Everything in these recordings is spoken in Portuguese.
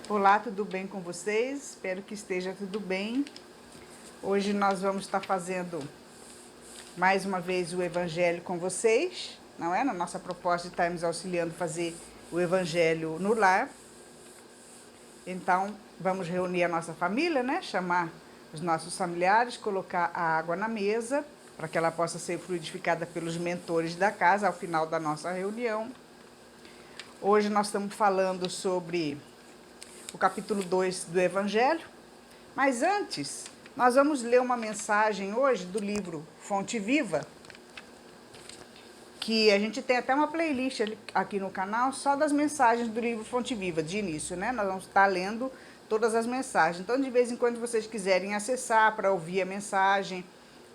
Olá, tudo bem com vocês? Espero que esteja tudo bem. Hoje nós vamos estar fazendo mais uma vez o Evangelho com vocês, não é? Na nossa proposta de estarmos auxiliando a fazer o Evangelho no lar. Então, vamos reunir a nossa família, né? Chamar os nossos familiares, colocar a água na mesa, para que ela possa ser fluidificada pelos mentores da casa ao final da nossa reunião. Hoje nós estamos falando sobre o capítulo 2 do Evangelho. Mas antes, nós vamos ler uma mensagem hoje do livro Fonte Viva, que a gente tem até uma playlist aqui no canal só das mensagens do livro Fonte Viva, de início, né? Nós vamos estar lendo todas as mensagens. Então, de vez em quando, vocês quiserem acessar para ouvir a mensagem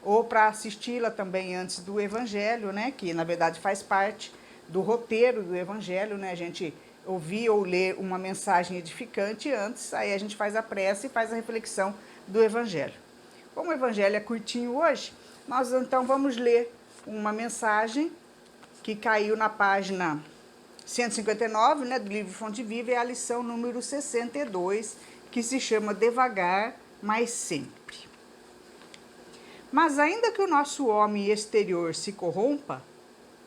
ou para assisti-la também antes do Evangelho, né? Que, na verdade, faz parte do roteiro do Evangelho, né? A gente ouvir ou ler uma mensagem edificante antes, aí a gente faz a prece e faz a reflexão do Evangelho. Como o Evangelho é curtinho hoje, nós então vamos ler uma mensagem que caiu na página 159, né, do livro Fonte Viva, é a lição número 62, que se chama Devagar, mas Sempre. Mas ainda que o nosso homem exterior se corrompa,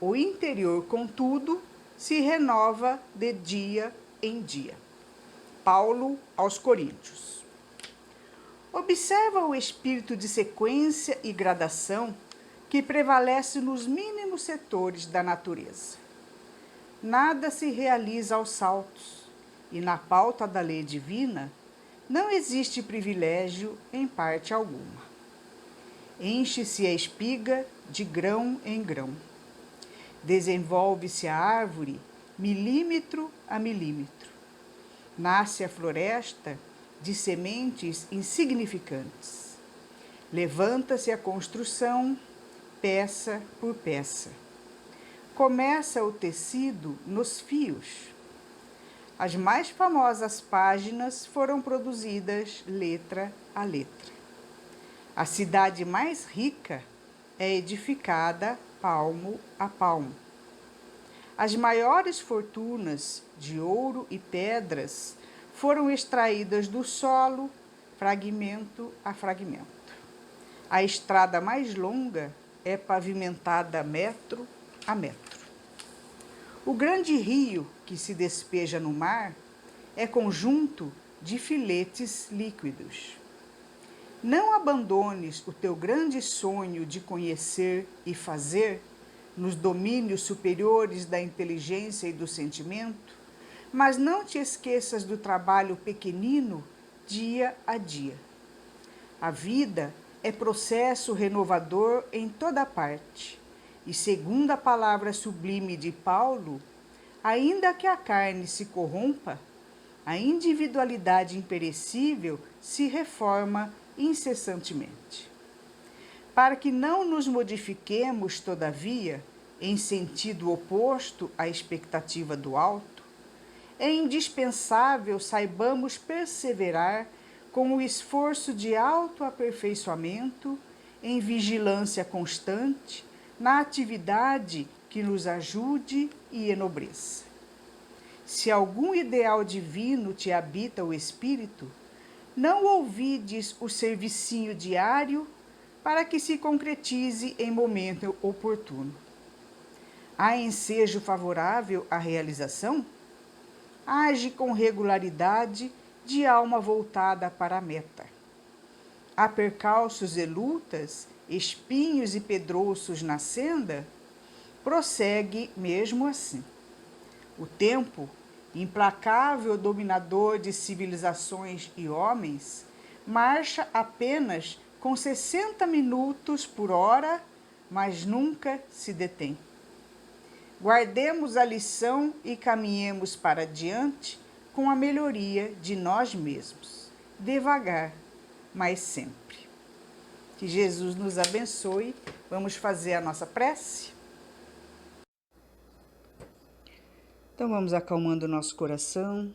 o interior, contudo, se renova de dia em dia. Paulo aos Coríntios. Observa o espírito de sequência e gradação que prevalece nos mínimos setores da natureza. Nada se realiza aos saltos, e na pauta da lei divina não existe privilégio em parte alguma. Enche-se a espiga de grão em grão. Desenvolve-se a árvore milímetro a milímetro. Nasce a floresta de sementes insignificantes. Levanta-se a construção, peça por peça. Começa o tecido nos fios. As mais famosas páginas foram produzidas letra a letra. A cidade mais rica é edificada palmo a palmo. As maiores fortunas de ouro e pedras foram extraídas do solo, fragmento a fragmento. A estrada mais longa é pavimentada metro a metro. O grande rio que se despeja no mar é conjunto de filetes líquidos. Não abandones o teu grande sonho de conhecer e fazer nos domínios superiores da inteligência e do sentimento, mas não te esqueças do trabalho pequenino dia a dia. A vida é processo renovador em toda parte, e segundo a palavra sublime de Paulo, ainda que a carne se corrompa, a individualidade imperecível se reforma incessantemente. Para que não nos modifiquemos, todavia, em sentido oposto à expectativa do alto, é indispensável saibamos perseverar com o esforço de autoaperfeiçoamento, em vigilância constante, na atividade que nos ajude e enobreça. Se algum ideal divino te habita o espírito, não ouvides o servicinho diário para que se concretize em momento oportuno. Há ensejo favorável à realização? Age com regularidade de alma voltada para a meta. Há percalços e lutas, espinhos e pedrouços na senda? Prossegue mesmo assim. O tempo, implacável dominador de civilizações e homens, marcha apenas com 60 minutos por hora, mas nunca se detém. Guardemos a lição e caminhemos para diante com a melhoria de nós mesmos, devagar, mas sempre. Que Jesus nos abençoe. Vamos fazer a nossa prece? Então vamos acalmando o nosso coração,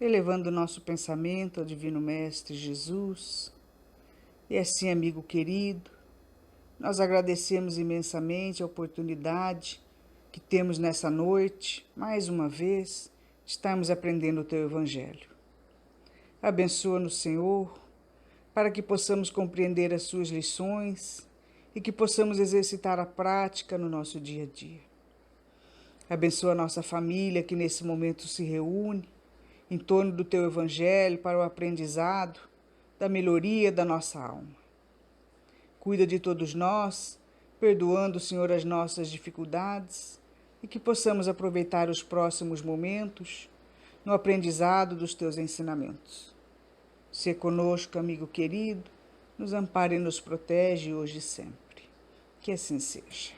elevando o nosso pensamento ao Divino Mestre Jesus. E assim, amigo querido, nós agradecemos imensamente a oportunidade que temos nessa noite, mais uma vez, de estarmos aprendendo o Teu Evangelho. Abençoa-nos, Senhor, para que possamos compreender as suas lições e que possamos exercitar a prática no nosso dia a dia. Abençoa a nossa família que nesse momento se reúne em torno do Teu Evangelho para o aprendizado da melhoria da nossa alma. Cuida de todos nós, perdoando, Senhor, as nossas dificuldades e que possamos aproveitar os próximos momentos no aprendizado dos Teus ensinamentos. Se conosco, amigo querido, nos ampare e nos protege hoje e sempre. Que assim seja.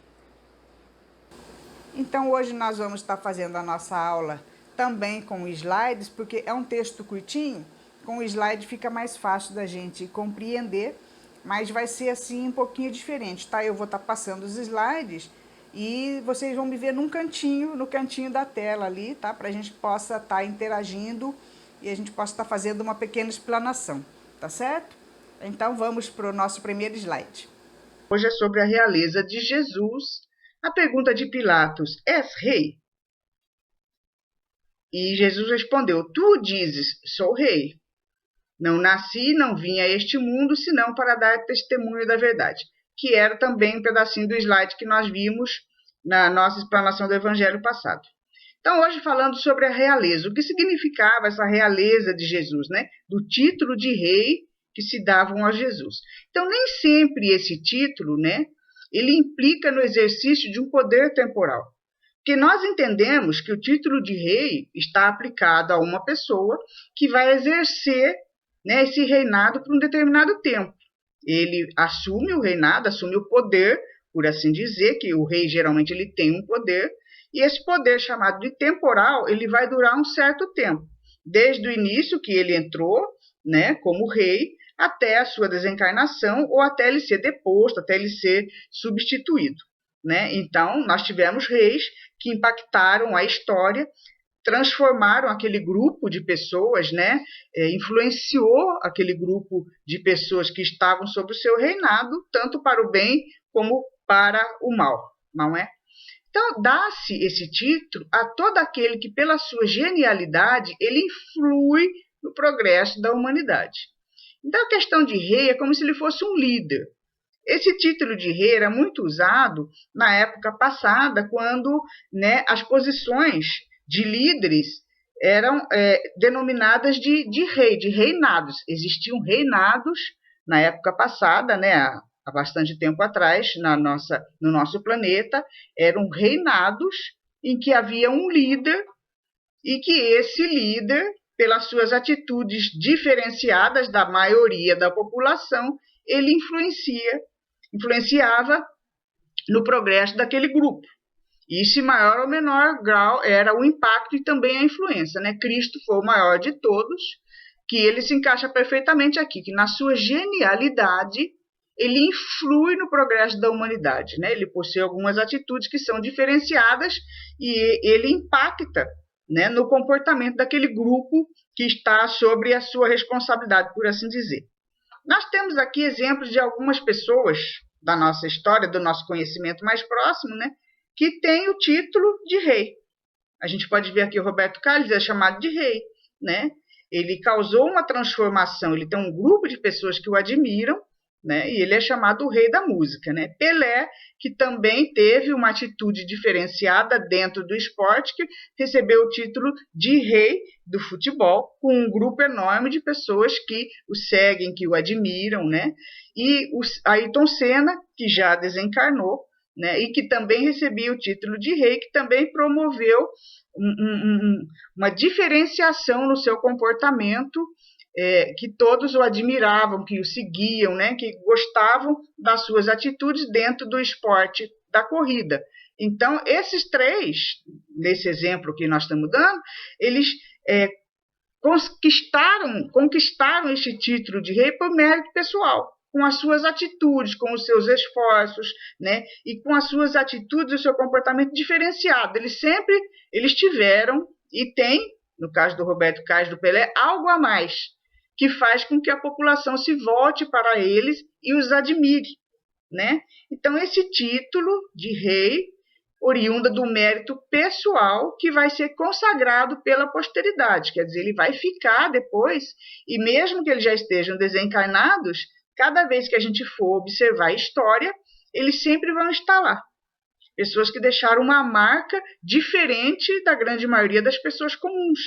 Então, hoje nós vamos estar fazendo a nossa aula também com slides, porque é um texto curtinho, com o slide fica mais fácil da gente compreender, mas vai ser assim um pouquinho diferente, tá? Eu vou estar passando os slides e vocês vão me ver no cantinho da tela ali, tá? Para a gente possa estar interagindo e a gente possa estar fazendo uma pequena explanação, tá certo? Então, vamos para o nosso primeiro slide. Hoje é sobre a realeza de Jesus. A pergunta de Pilatos: és rei? E Jesus respondeu: tu dizes, sou rei. Não nasci, não vim a este mundo, senão para dar testemunho da verdade. Que era também um pedacinho do slide que nós vimos na nossa explanação do Evangelho passado. Então, hoje falando sobre a realeza, o que significava essa realeza de Jesus, né? Do título de rei que se davam a Jesus. Então, nem sempre esse título, né? Ele implica no exercício de um poder temporal. Porque nós entendemos que o título de rei está aplicado a uma pessoa que vai exercer, né, esse reinado por um determinado tempo. Ele assume o reinado, assume o poder, por assim dizer, que o rei geralmente ele tem um poder, e esse poder chamado de temporal, ele vai durar um certo tempo, desde o início que ele entrou, né, como rei, até a sua desencarnação ou até ele ser deposto, até ele ser substituído, né? Então, nós tivemos reis que impactaram a história, transformaram aquele grupo de pessoas, né? Influenciou aquele grupo de pessoas que estavam sob o seu reinado, tanto para o bem como para o mal, não é? Então, dá-se esse título a todo aquele que, pela sua genialidade, ele influi no progresso da humanidade. Então, a questão de rei é como se ele fosse um líder. Esse título de rei era muito usado na época passada, quando, né, as posições de líderes eram denominadas de rei, de reinados. Existiam reinados na época passada, né, há bastante tempo atrás, no nosso planeta, eram reinados em que havia um líder e que esse líder, pelas suas atitudes diferenciadas da maioria da população, ele influenciava no progresso daquele grupo. Isso, em maior ou menor grau, era o impacto e também a influência, né? Cristo foi o maior de todos, que ele se encaixa perfeitamente aqui, que na sua genialidade, ele influi no progresso da humanidade, né? Ele possui algumas atitudes que são diferenciadas e ele impacta, né, no comportamento daquele grupo que está sobre a sua responsabilidade, por assim dizer. Nós temos aqui exemplos de algumas pessoas da nossa história, do nosso conhecimento mais próximo, né, que tem o título de rei. A gente pode ver aqui o Roberto Carlos, é chamado de rei, né? Ele causou uma transformação, ele tem um grupo de pessoas que o admiram, né? E ele é chamado o rei da música, né? Pelé, que também teve uma atitude diferenciada dentro do esporte, que recebeu o título de rei do futebol, com um grupo enorme de pessoas que o seguem, que o admiram, né? E o Ayrton Senna, que já desencarnou, né? E que também recebia o título de rei, que também promoveu uma diferenciação no seu comportamento, que todos o admiravam, que o seguiam, né, que gostavam das suas atitudes dentro do esporte da corrida. Então, esses três, nesse exemplo que nós estamos dando, eles conquistaram este título de rei por mérito pessoal, com as suas atitudes, com os seus esforços, né, e com as suas atitudes e o seu comportamento diferenciado. Eles tiveram e têm, no caso do Roberto Carlos, do Pelé, algo a mais, que faz com que a população se volte para eles e os admire, né? Então, esse título de rei, oriunda do mérito pessoal que vai ser consagrado pela posteridade. Quer dizer, ele vai ficar depois, e mesmo que eles já estejam desencarnados, cada vez que a gente for observar a história, eles sempre vão estar lá. Pessoas que deixaram uma marca diferente da grande maioria das pessoas comuns.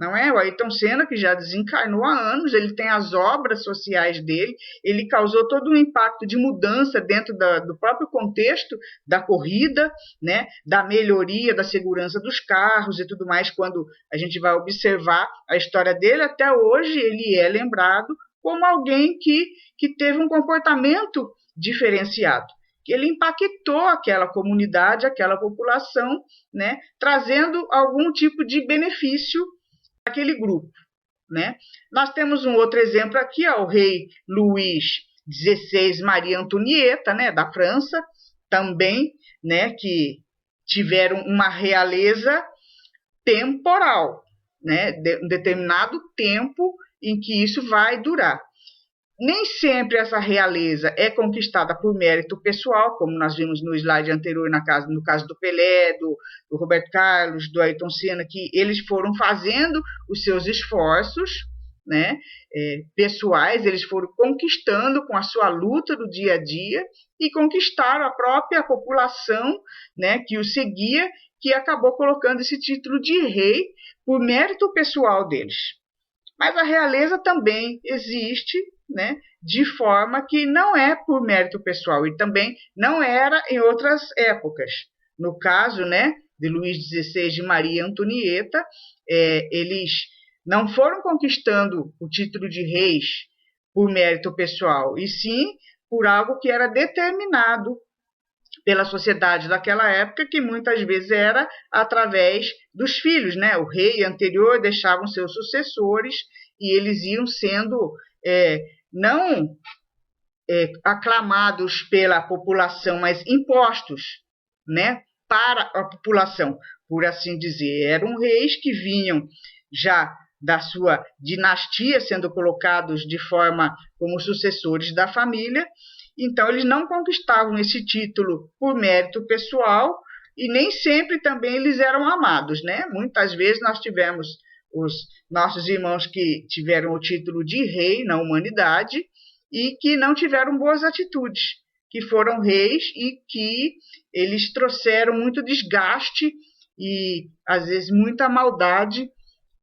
Não é? O Ayrton Senna, que já desencarnou há anos, ele tem as obras sociais dele, ele causou todo um impacto de mudança dentro do próprio contexto da corrida, né? Da melhoria da segurança dos carros e tudo mais. Quando a gente vai observar a história dele, até hoje ele é lembrado como alguém que teve um comportamento diferenciado. Ele impactou aquela comunidade, aquela população, né? Trazendo algum tipo de benefício aquele grupo, né? Nós temos um outro exemplo aqui, ó, o rei Luís XVI Maria Antonieta, né, da França, também, né, que tiveram uma realeza temporal, né, um determinado tempo em que isso vai durar. Nem sempre essa realeza é conquistada por mérito pessoal, como nós vimos no slide anterior, no caso do Pelé, do Roberto Carlos, do Ayrton Senna, que eles foram fazendo os seus esforços, né, pessoais, eles foram conquistando com a sua luta do dia a dia e conquistaram a própria população, né, que o seguia, que acabou colocando esse título de rei por mérito pessoal deles. Mas a realeza também existe, né, de forma que não é por mérito pessoal, e também não era em outras épocas. No caso, né, de Luís XVI de Maria Antonieta, eles não foram conquistando o título de reis por mérito pessoal, e sim por algo que era determinado pela sociedade daquela época, que muitas vezes era através dos filhos, né? O rei anterior deixava seus sucessores e eles iam sendo não aclamados pela população, mas impostos, né, para a população, por assim dizer. Eram reis que vinham já da sua dinastia, sendo colocados de forma como sucessores da família. Então, eles não conquistavam esse título por mérito pessoal e nem sempre também eles eram amados, né? Muitas vezes nós tivemos os nossos irmãos que tiveram o título de rei na humanidade e que não tiveram boas atitudes, que foram reis e que eles trouxeram muito desgaste e, às vezes, muita maldade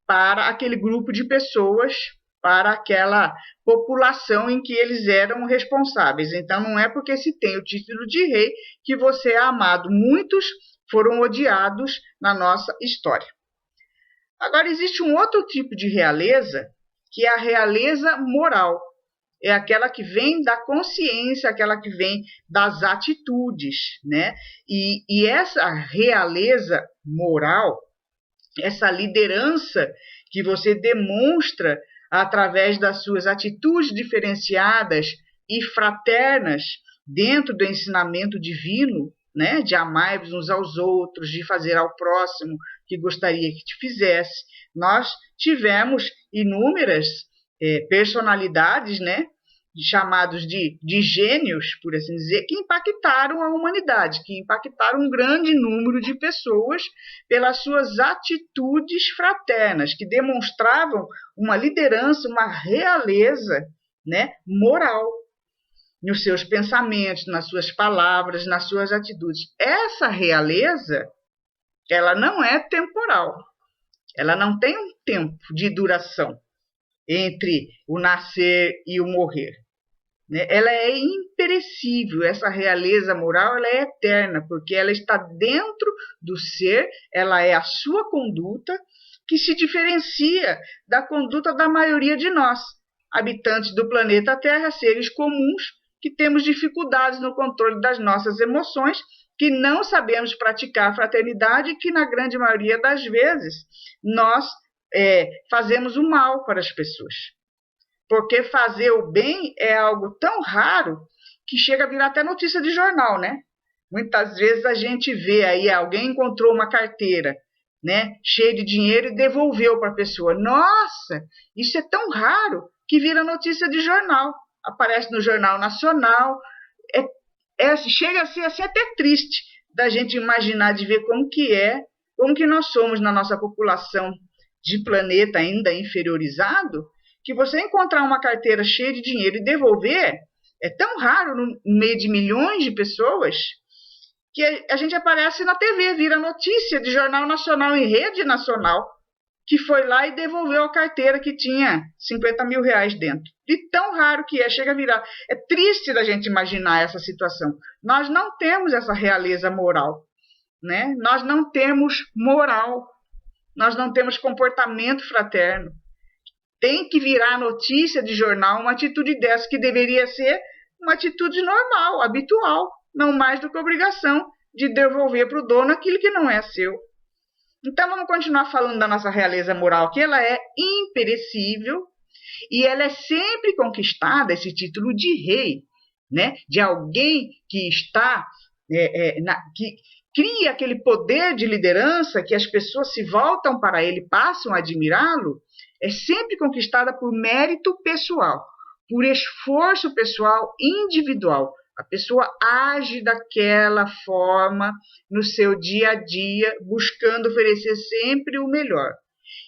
para aquele grupo de pessoas, para aquela população em que eles eram responsáveis. Então, não é porque se tem o título de rei que você é amado. Muitos foram odiados na nossa história. Agora, existe um outro tipo de realeza, que é a realeza moral. É aquela que vem da consciência, aquela que vem das atitudes, né? E essa realeza moral, essa liderança que você demonstra através das suas atitudes diferenciadas e fraternas dentro do ensinamento divino, né, de amar-vos uns aos outros, de fazer ao próximo que gostaria que te fizesse. Nós tivemos inúmeras personalidades, né, chamados de gênios, por assim dizer, que impactaram a humanidade, que impactaram um grande número de pessoas pelas suas atitudes fraternas, que demonstravam uma liderança, uma realeza, né, moral nos seus pensamentos, nas suas palavras, nas suas atitudes. Essa realeza, ela não é temporal, ela não tem um tempo de duração entre o nascer e o morrer. Ela é imperecível, essa realeza moral ela é eterna, porque ela está dentro do ser, ela é a sua conduta, que se diferencia da conduta da maioria de nós, habitantes do planeta Terra, seres comuns, que temos dificuldades no controle das nossas emoções, que não sabemos praticar a fraternidade e que, na grande maioria das vezes, nós fazemos o mal para as pessoas. Porque fazer o bem é algo tão raro que chega a virar até notícia de jornal, né? Muitas vezes a gente vê aí, alguém encontrou uma carteira, né, cheia de dinheiro e devolveu para a pessoa. Nossa, isso é tão raro que vira notícia de jornal. Aparece no Jornal Nacional. Chega a ser assim, até triste da gente imaginar, de ver como que nós somos na nossa população de planeta ainda inferiorizado, que você encontrar uma carteira cheia de dinheiro e devolver é tão raro no meio de milhões de pessoas que a gente aparece na TV, vira notícia de jornal nacional em rede nacional, que foi lá e devolveu a carteira que tinha 50 mil reais dentro. E tão raro que chega a virar. É triste da gente imaginar essa situação. Nós não temos essa realeza moral, né? Nós não temos moral, nós não temos comportamento fraterno. Tem que virar notícia de jornal uma atitude dessa, que deveria ser uma atitude normal, habitual, não mais do que obrigação de devolver para o dono aquilo que não é seu. Então vamos continuar falando da nossa realeza moral, que ela é imperecível e ela é sempre conquistada, esse título de rei, né? De alguém que está, que cria aquele poder de liderança, que as pessoas se voltam para ele, passam a admirá-lo, é sempre conquistada por mérito pessoal, por esforço pessoal individual. A pessoa age daquela forma no seu dia a dia, buscando oferecer sempre o melhor.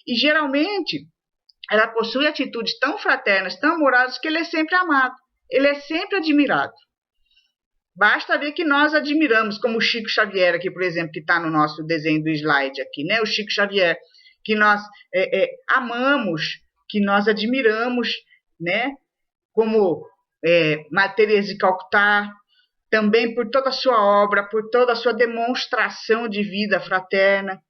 E, geralmente, ela possui atitudes tão fraternas, tão amorosas, que ele é sempre amado, ele é sempre admirado. Basta ver que nós admiramos, como o Chico Xavier aqui, por exemplo, que está no nosso desenho do slide aqui, né? O Chico Xavier, que nós amamos, que nós admiramos, né? Como Madre Teresa de Calcutá, também por toda a sua obra, por toda a sua demonstração de vida fraterna,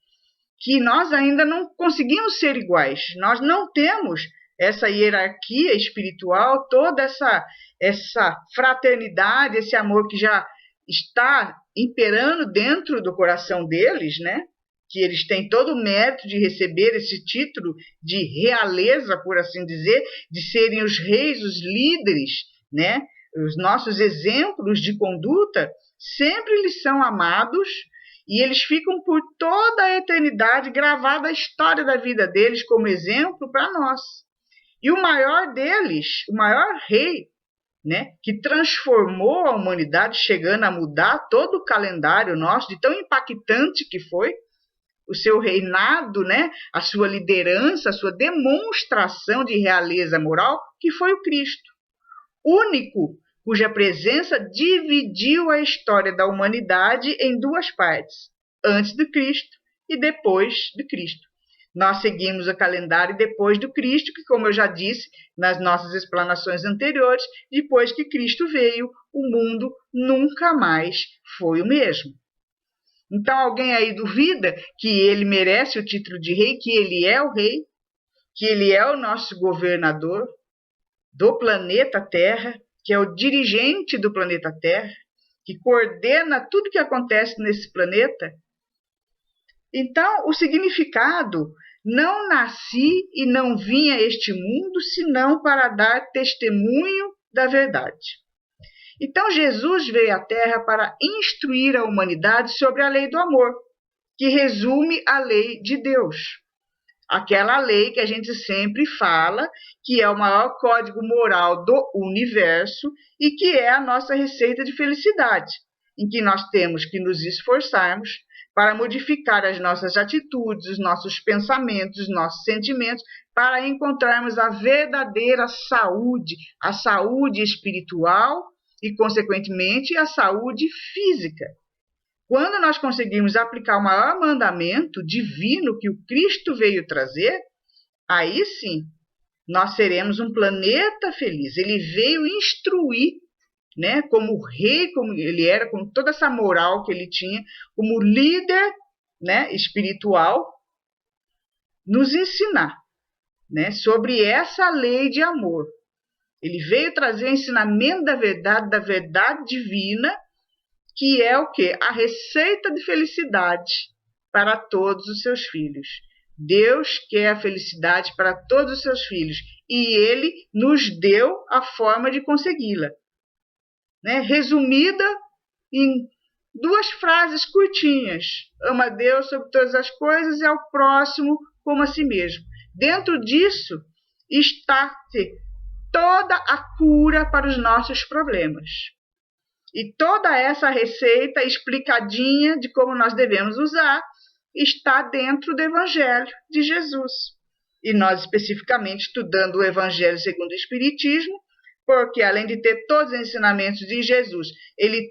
que nós ainda não conseguimos ser iguais. Nós não temos essa hierarquia espiritual, toda essa fraternidade, esse amor que já está imperando dentro do coração deles, né? Que eles têm todo o mérito de receber esse título de realeza, por assim dizer, de serem os reis, os líderes, né? Os nossos exemplos de conduta sempre lhes são amados e eles ficam por toda a eternidade gravada a história da vida deles como exemplo para nós. E o maior deles, o maior rei, né, que transformou a humanidade, chegando a mudar todo o calendário nosso, de tão impactante que foi o seu reinado, né, a sua liderança, a sua demonstração de realeza moral, que foi o Cristo. Único cuja presença dividiu a história da humanidade em duas partes, antes do Cristo e depois do Cristo. Nós seguimos o calendário depois do Cristo, que, como eu já disse nas nossas explanações anteriores, depois que Cristo veio, o mundo nunca mais foi o mesmo. Então, alguém aí duvida que ele merece o título de rei, que ele é o rei, que ele é o nosso governador do planeta Terra, que é o dirigente do planeta Terra, que coordena tudo que acontece nesse planeta? Então, o significado: não nasci e não vim a este mundo senão para dar testemunho da verdade. Então, Jesus veio à Terra para instruir a humanidade sobre a lei do amor, que resume a lei de Deus. Aquela lei que a gente sempre fala que é o maior código moral do universo e que é a nossa receita de felicidade, em que nós temos que nos esforçarmos para modificar as nossas atitudes, os nossos pensamentos, os nossos sentimentos, para encontrarmos a verdadeira saúde, a saúde espiritual e, consequentemente, a saúde física. Quando nós conseguimos aplicar o maior mandamento divino que o Cristo veio trazer, aí sim, nós seremos um planeta feliz. Ele veio instruir, né, como rei, como ele era, com toda essa moral que ele tinha, como líder, né, espiritual, nos ensinar, né, sobre essa lei de amor. Ele veio trazer o ensinamento da verdade divina, que é o quê? A receita de felicidade para todos os seus filhos. Deus quer a felicidade para todos os seus filhos e ele nos deu a forma de consegui-la, né? Resumida em duas frases curtinhas: ama a Deus sobre todas as coisas e ao próximo como a si mesmo. Dentro disso está toda a cura para os nossos problemas. E toda essa receita explicadinha de como nós devemos usar está dentro do Evangelho de Jesus. E nós especificamente estudando o Evangelho segundo o Espiritismo, porque além de ter todos os ensinamentos de Jesus, ele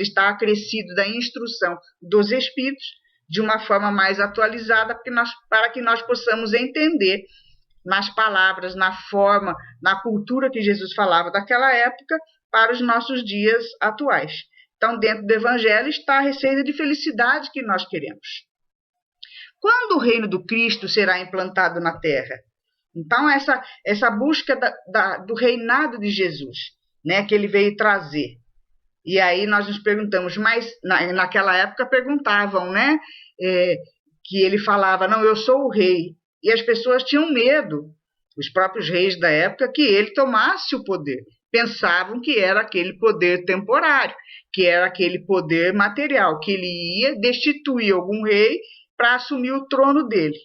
está acrescido da instrução dos Espíritos de uma forma mais atualizada, para que nós possamos entender nas palavras, na forma, na cultura que Jesus falava daquela época, para os nossos dias atuais. Então, dentro do Evangelho está a receita de felicidade que nós queremos. Quando o reino do Cristo será implantado na Terra? Então, essa busca do reinado de Jesus, né, que ele veio trazer. E aí nós nos perguntamos, mas naquela época perguntavam, né, que ele falava, não, eu sou o rei. E as pessoas tinham medo, os próprios reis da época, que ele tomasse o poder. Pensavam que era aquele poder temporário, que era aquele poder material, que ele ia destituir algum rei para assumir o trono dele.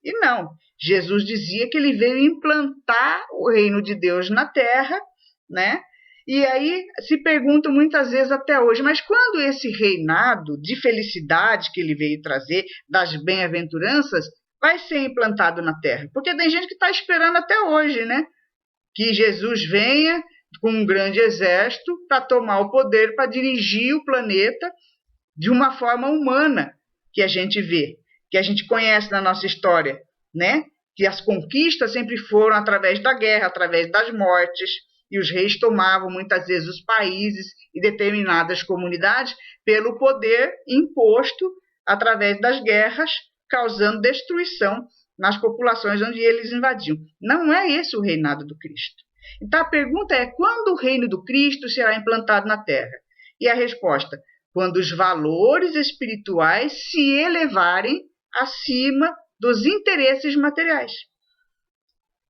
E não, Jesus dizia que ele veio implantar o reino de Deus na terra, né? E aí se perguntam muitas vezes até hoje, mas quando esse reinado de felicidade que ele veio trazer, das bem-aventuranças, vai ser implantado na terra? Porque tem gente que está esperando até hoje, né? Que Jesus venha com um grande exército para tomar o poder, para dirigir o planeta de uma forma humana, que a gente vê, que a gente conhece na nossa história, né? Que as conquistas sempre foram através da guerra, através das mortes, e os reis tomavam muitas vezes os países e determinadas comunidades pelo poder imposto através das guerras, causando destruição nas populações onde eles invadiam. Não é esse o reinado do Cristo. Então a pergunta é, quando o reino do Cristo será implantado na Terra? E a resposta, quando os valores espirituais se elevarem acima dos interesses materiais.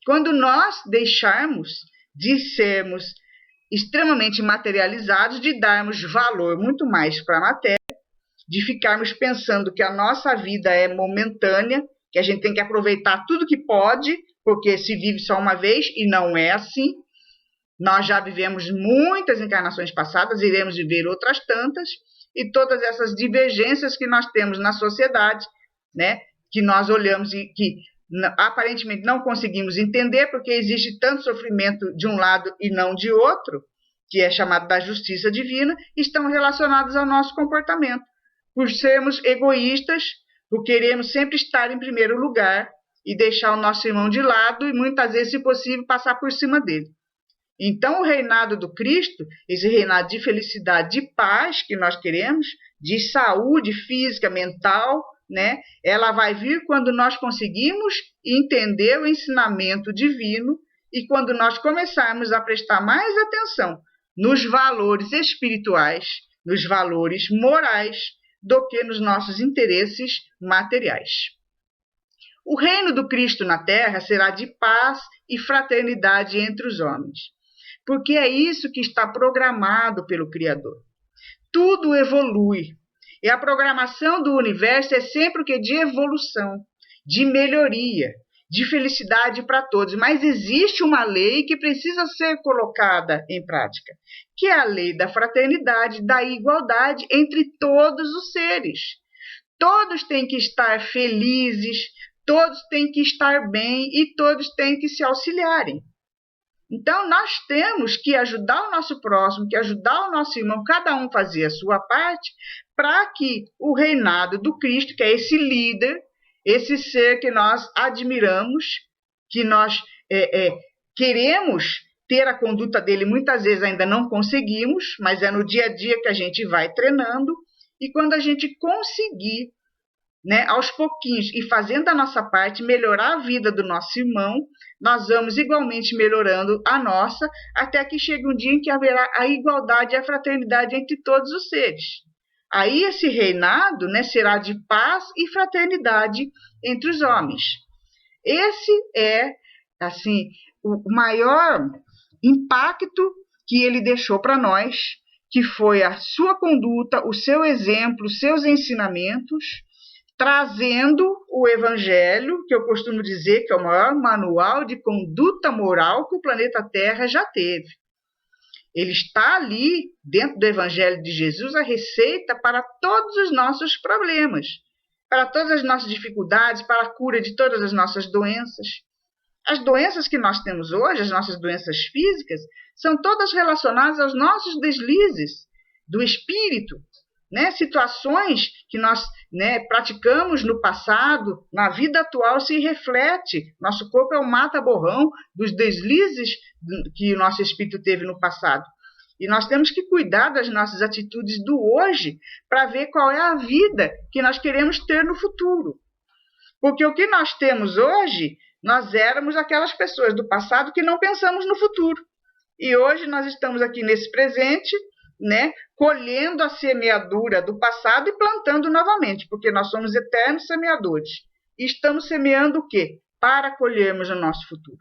Quando nós deixarmos de sermos extremamente materializados, de darmos valor muito mais para a matéria, de ficarmos pensando que a nossa vida é momentânea, que a gente tem que aproveitar tudo que pode, porque se vive só uma vez, e não é assim. Nós já vivemos muitas encarnações passadas, iremos viver outras tantas, e todas essas divergências que nós temos na sociedade, né, que nós olhamos e que aparentemente não conseguimos entender, porque existe tanto sofrimento de um lado e não de outro, que é chamado da justiça divina, estão relacionados ao nosso comportamento. Por sermos egoístas, por querermos sempre estar em primeiro lugar e deixar o nosso irmão de lado e muitas vezes, se possível, passar por cima dele. Então, o reinado do Cristo, esse reinado de felicidade, de paz que nós queremos, de saúde física, mental, né? Ela vai vir quando nós conseguimos entender o ensinamento divino e quando nós começarmos a prestar mais atenção nos valores espirituais, nos valores morais, do que nos nossos interesses materiais. O reino do Cristo na Terra será de paz e fraternidade entre os homens, porque é isso que está programado pelo Criador. Tudo evolui. E a programação do universo é sempre o que? De evolução, de melhoria, de felicidade para todos. Mas existe uma lei que precisa ser colocada em prática, que é a lei da fraternidade, da igualdade entre todos os seres. Todos têm que estar felizes, todos têm que estar bem e todos têm que se auxiliarem. Então, nós temos que ajudar o nosso próximo, que ajudar o nosso irmão, cada um fazer a sua parte, para que o reinado do Cristo, que é esse líder, esse ser que nós admiramos, que nós queremos ter a conduta dele, muitas vezes ainda não conseguimos, mas é no dia a dia que a gente vai treinando, e quando a gente conseguir, né, aos pouquinhos, e fazendo a nossa parte, melhorar a vida do nosso irmão, nós vamos igualmente melhorando a nossa, até que chegue um dia em que haverá a igualdade e a fraternidade entre todos os seres. Aí esse reinado, né, será de paz e fraternidade entre os homens. Esse é, assim, o maior impacto que ele deixou para nós, que foi a sua conduta, o seu exemplo, os seus ensinamentos, trazendo o Evangelho, que eu costumo dizer que é o maior manual de conduta moral que o planeta Terra já teve. Ele está ali, dentro do Evangelho de Jesus, a receita para todos os nossos problemas, para todas as nossas dificuldades, para a cura de todas as nossas doenças. As doenças que nós temos hoje, as nossas doenças físicas, são todas relacionadas aos nossos deslizes do espírito, né? Situações que nós, né, praticamos no passado, na vida atual se reflete. Nosso corpo é um mata-borrão dos deslizes que o nosso espírito teve no passado. E nós temos que cuidar das nossas atitudes do hoje para ver qual é a vida que nós queremos ter no futuro. Porque o que nós temos hoje, nós éramos aquelas pessoas do passado que não pensamos no futuro. E hoje nós estamos aqui nesse presente, né, colhendo a semeadura do passado e plantando novamente, porque nós somos eternos semeadores. E estamos semeando o quê? Para colhermos o nosso futuro.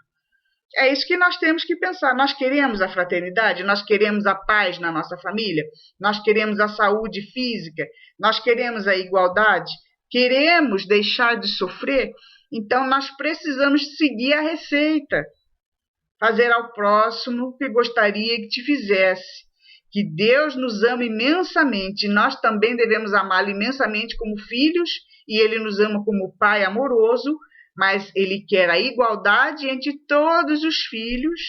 É isso que nós temos que pensar. Nós queremos a fraternidade, nós queremos a paz na nossa família, nós queremos a saúde física, nós queremos a igualdade, queremos deixar de sofrer. Então, nós precisamos seguir a receita. Fazer ao próximo o que gostaria que te fizesse. Que Deus nos ama imensamente, e nós também devemos amá-lo imensamente como filhos, e Ele nos ama como Pai amoroso, mas Ele quer a igualdade entre todos os filhos,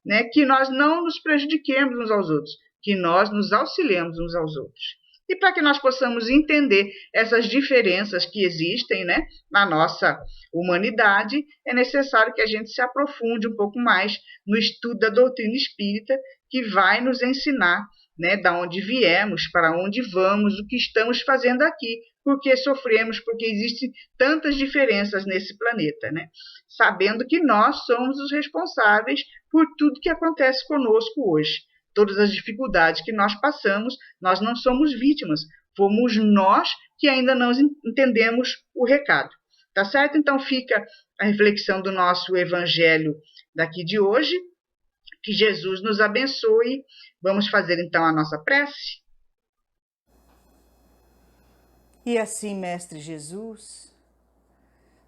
né? Que nós não nos prejudiquemos uns aos outros, que nós nos auxiliemos uns aos outros. E para que nós possamos entender essas diferenças que existem, né, na nossa humanidade, é necessário que a gente se aprofunde um pouco mais no estudo da doutrina espírita, que vai nos ensinar, né, da onde viemos, para onde vamos, o que estamos fazendo aqui, por que sofremos, porque existem tantas diferenças nesse planeta, né? Sabendo que nós somos os responsáveis por tudo que acontece conosco hoje. Todas as dificuldades que nós passamos, nós não somos vítimas, fomos nós que ainda não entendemos o recado. Tá certo? Então fica a reflexão do nosso evangelho daqui de hoje. Que Jesus nos abençoe. Vamos fazer então a nossa prece? E assim, Mestre Jesus,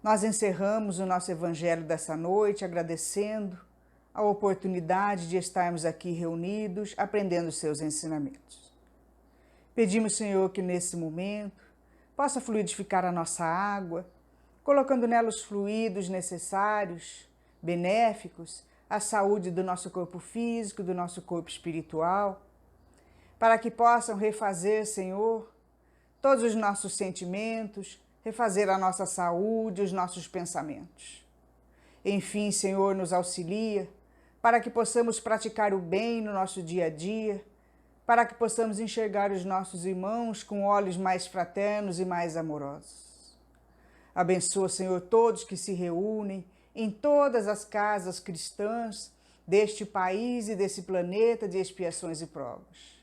nós encerramos o nosso evangelho dessa noite agradecendo a oportunidade de estarmos aqui reunidos aprendendo os seus ensinamentos. Pedimos, Senhor, que nesse momento possa fluidificar a nossa água, colocando nela os fluidos necessários, benéficos, à saúde do nosso corpo físico, do nosso corpo espiritual, para que possam refazer, Senhor, todos os nossos sentimentos, refazer a nossa saúde, os nossos pensamentos. Enfim, Senhor, nos auxilia para que possamos praticar o bem no nosso dia a dia, para que possamos enxergar os nossos irmãos com olhos mais fraternos e mais amorosos. Abençoa, Senhor, todos que se reúnem em todas as casas cristãs deste país e desse planeta de expiações e provas.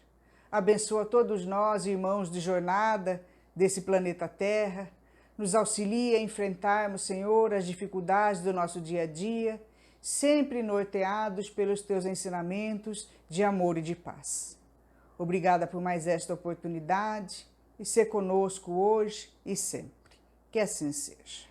Abençoa todos nós, irmãos de jornada desse planeta Terra, nos auxilia a enfrentarmos, Senhor, as dificuldades do nosso dia a dia, sempre norteados pelos teus ensinamentos de amor e de paz. Obrigada por mais esta oportunidade e ser conosco hoje e sempre. Que assim seja.